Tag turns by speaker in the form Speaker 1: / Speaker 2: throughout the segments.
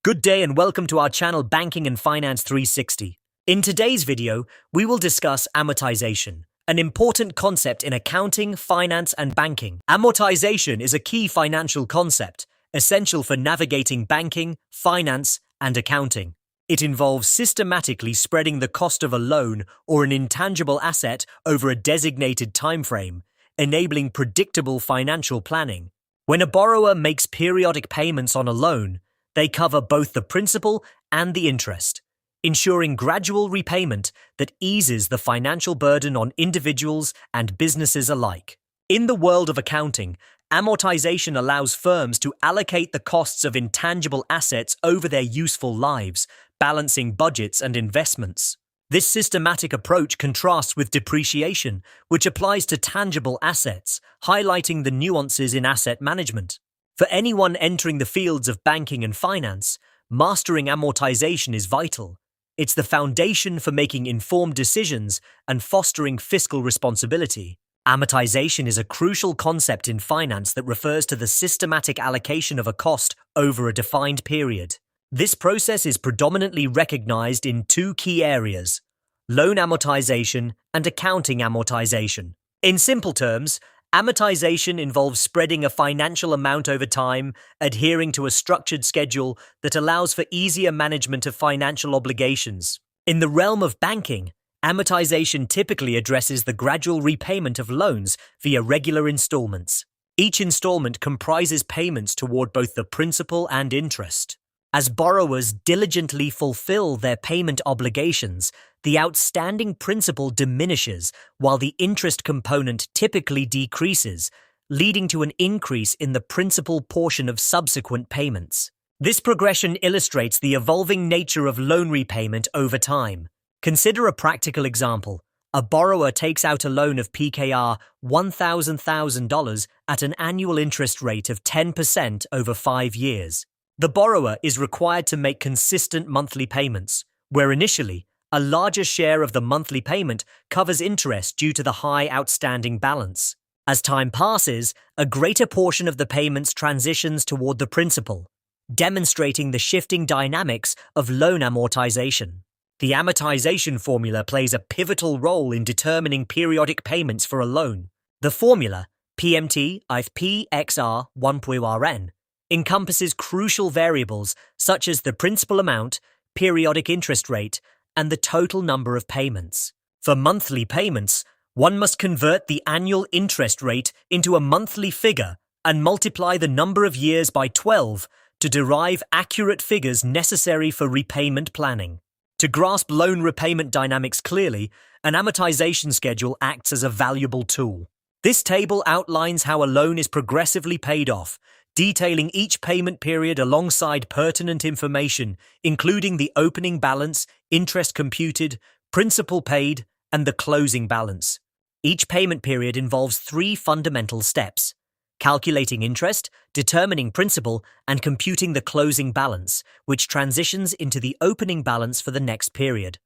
Speaker 1: Good day and welcome to our channel Banking and Finance 360. In today's video, we will discuss amortization, an important concept in accounting, finance, and banking. Amortization is a key financial concept, essential for navigating banking, finance, and accounting. It involves systematically spreading the cost of a loan or an intangible asset over a designated timeframe, enabling predictable financial planning. When a borrower makes periodic payments on a loan, they cover both the principal and the interest, ensuring gradual repayment that eases the financial burden on individuals and businesses alike. In the world of accounting, amortization allows firms to allocate the costs of intangible assets over their useful lives, balancing budgets and investments. This systematic approach contrasts with depreciation, which applies to tangible assets, highlighting the nuances in asset management. For anyone entering the fields of banking and finance, mastering amortization is vital. It's the foundation for making informed decisions and fostering fiscal responsibility. Amortization is a crucial concept in finance that refers to the systematic allocation of a cost over a defined period. This process is predominantly recognized in two key areas: loan amortization and accounting amortization. In simple terms, amortization involves spreading a financial amount over time, adhering to a structured schedule that allows for easier management of financial obligations. In the realm of banking, amortization typically addresses the gradual repayment of loans via regular installments. Each installment comprises payments toward both the principal and interest. As borrowers diligently fulfill their payment obligations, the outstanding principal diminishes while the interest component typically decreases, leading to an increase in the principal portion of subsequent payments. This progression illustrates the evolving nature of loan repayment over time. Consider a practical example. A borrower takes out a loan of PKR $1,000 at an annual interest rate of 10% over 5 years. The borrower is required to make consistent monthly payments, where initially, a larger share of the monthly payment covers interest due to the high outstanding balance. As time passes, a greater portion of the payments transitions toward the principal, demonstrating the shifting dynamics of loan amortization. The amortization formula plays a pivotal role in determining periodic payments for a loan. The formula, PMT if PXR 1PRN, encompasses crucial variables such as the principal amount, periodic interest rate, and the total number of payments. For monthly payments, one must convert the annual interest rate into a monthly figure and multiply the number of years by 12 to derive accurate figures necessary for repayment planning. To grasp loan repayment dynamics clearly, an amortization schedule acts as a valuable tool. This table outlines how a loan is progressively paid off, detailing each payment period alongside pertinent information, including the opening balance, interest computed, principal paid, and the closing balance. Each payment period involves 3 fundamental steps: calculating interest, determining principal, and computing the closing balance, which transitions into the opening balance for the next period.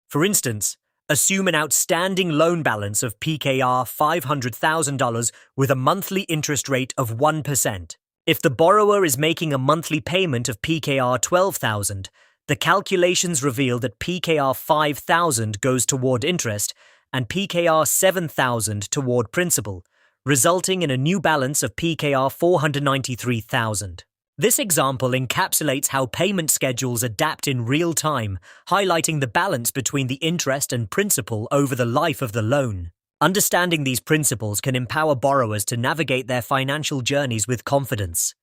Speaker 1: For instance, assume an outstanding loan balance of PKR $500,000 with a monthly interest rate of 1%. If the borrower is making a monthly payment of PKR $12,000, the calculations reveal that PKR $5,000 goes toward interest and PKR $7,000 toward principal, resulting in a new balance of PKR $493,000. This example encapsulates how payment schedules adapt in real time, highlighting the balance between the interest and principal over the life of the loan. Understanding these principles can empower borrowers to navigate their financial journeys with confidence.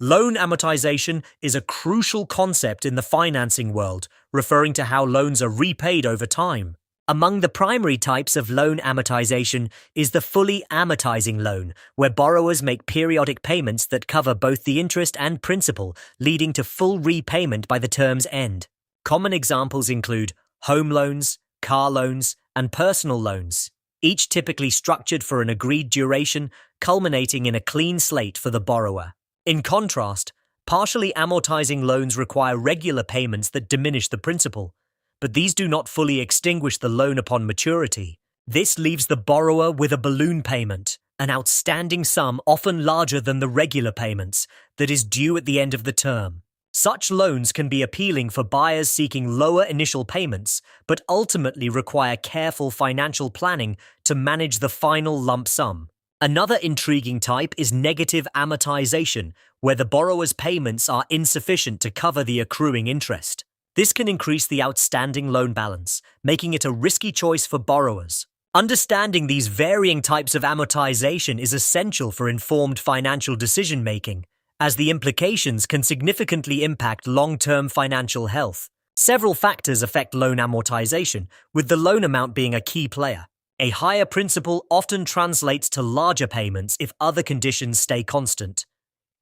Speaker 1: Loan amortization is a crucial concept in the financing world, referring to how loans are repaid over time. Among the primary types of loan amortization is the fully amortizing loan, where borrowers make periodic payments that cover both the interest and principal, leading to full repayment by the term's end. Common examples include home loans, car loans, and personal loans, each typically structured for an agreed duration, culminating in a clean slate for the borrower. In contrast, partially amortizing loans require regular payments that diminish the principal, but these do not fully extinguish the loan upon maturity. This leaves the borrower with a balloon payment, an outstanding sum often larger than the regular payments, that is due at the end of the term. Such loans can be appealing for buyers seeking lower initial payments, but ultimately require careful financial planning to manage the final lump sum. Another intriguing type is negative amortization, where the borrower's payments are insufficient to cover the accruing interest. This can increase the outstanding loan balance, making it a risky choice for borrowers. Understanding these varying types of amortization is essential for informed financial decision-making, as the implications can significantly impact long-term financial health. Several factors affect loan amortization, with the loan amount being a key player. A higher principal often translates to larger payments if other conditions stay constant.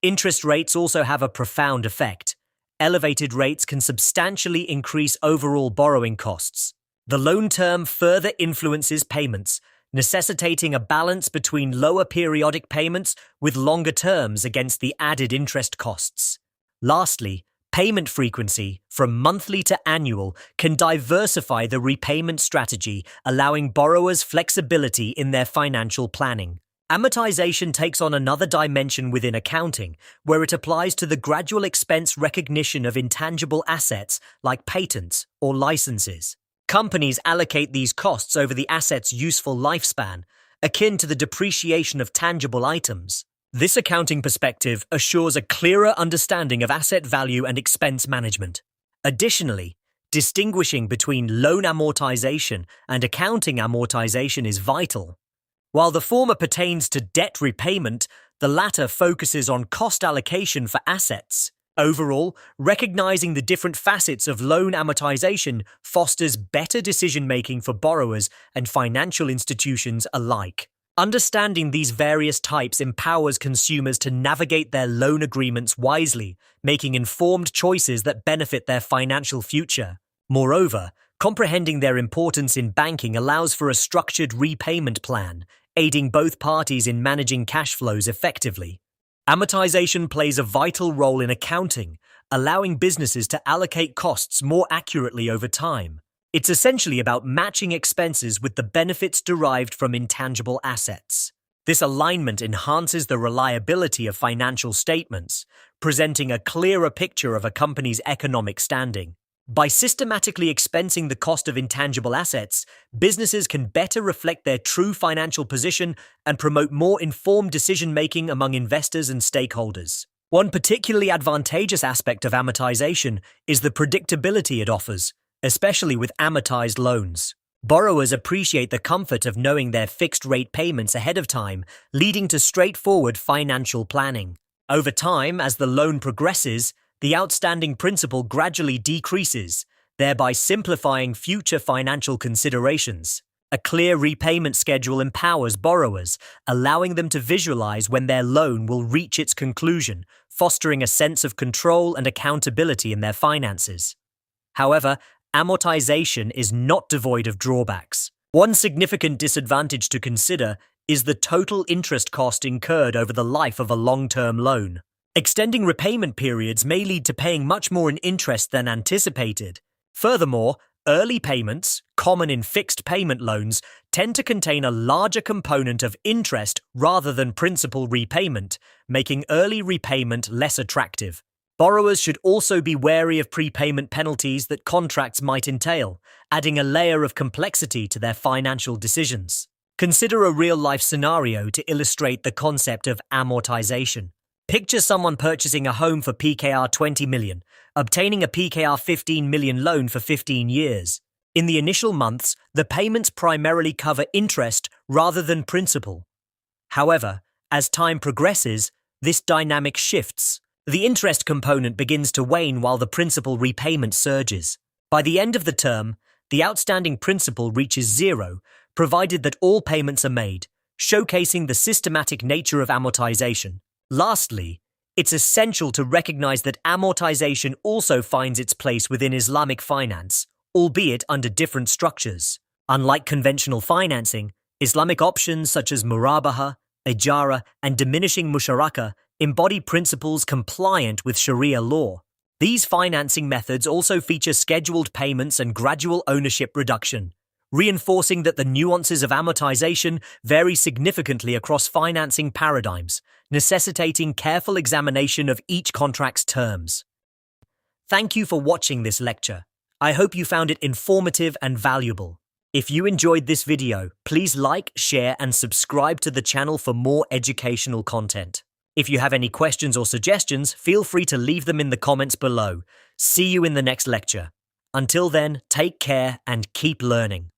Speaker 1: Interest rates also have a profound effect. Elevated rates can substantially increase overall borrowing costs. The loan term further influences payments, necessitating a balance between lower periodic payments with longer terms against the added interest costs. Lastly, payment frequency, from monthly to annual, can diversify the repayment strategy, allowing borrowers flexibility in their financial planning. Amortization takes on another dimension within accounting, where it applies to the gradual expense recognition of intangible assets like patents or licenses. Companies allocate these costs over the asset's useful lifespan, akin to the depreciation of tangible items. This accounting perspective assures a clearer understanding of asset value and expense management. Additionally, distinguishing between loan amortization and accounting amortization is vital. While the former pertains to debt repayment, the latter focuses on cost allocation for assets. Overall, recognizing the different facets of loan amortization fosters better decision-making for borrowers and financial institutions alike. Understanding these various types empowers consumers to navigate their loan agreements wisely, making informed choices that benefit their financial future. Moreover, comprehending their importance in banking allows for a structured repayment plan, aiding both parties in managing cash flows effectively. Amortization plays a vital role in accounting, allowing businesses to allocate costs more accurately over time. It's essentially about matching expenses with the benefits derived from intangible assets. This alignment enhances the reliability of financial statements, presenting a clearer picture of a company's economic standing. By systematically expensing the cost of intangible assets, businesses can better reflect their true financial position and promote more informed decision-making among investors and stakeholders. One particularly advantageous aspect of amortization is the predictability it offers, especially with amortized loans. Borrowers appreciate the comfort of knowing their fixed-rate payments ahead of time, leading to straightforward financial planning. Over time, as the loan progresses, the outstanding principal gradually decreases, thereby simplifying future financial considerations. A clear repayment schedule empowers borrowers, allowing them to visualize when their loan will reach its conclusion, fostering a sense of control and accountability in their finances. However, amortization is not devoid of drawbacks. One significant disadvantage to consider is the total interest cost incurred over the life of a long-term loan. Extending repayment periods may lead to paying much more in interest than anticipated. Furthermore, early payments, common in fixed payment loans, tend to contain a larger component of interest rather than principal repayment, making early repayment less attractive. Borrowers should also be wary of prepayment penalties that contracts might entail, adding a layer of complexity to their financial decisions. Consider a real-life scenario to illustrate the concept of amortization. Picture someone purchasing a home for PKR 20 million, obtaining a PKR 15 million loan for 15 years. In the initial months, the payments primarily cover interest rather than principal. However, as time progresses, this dynamic shifts. The interest component begins to wane while the principal repayment surges. By the end of the term, the outstanding principal reaches zero, provided that all payments are made, showcasing the systematic nature of amortization. Lastly, it's essential to recognize that amortization also finds its place within Islamic finance, albeit under different structures. Unlike conventional financing, Islamic options such as murabaha, ijara, and diminishing musharaka embody principles compliant with Sharia law. These financing methods also feature scheduled payments and gradual ownership reduction, reinforcing that the nuances of amortization vary significantly across financing paradigms, necessitating careful examination of each contract's terms. Thank you for watching this lecture. I hope you found it informative and valuable. If you enjoyed this video, please like, share, and subscribe to the channel for more educational content. If you have any questions or suggestions, feel free to leave them in the comments below. See you in the next lecture. Until then, take care and keep learning.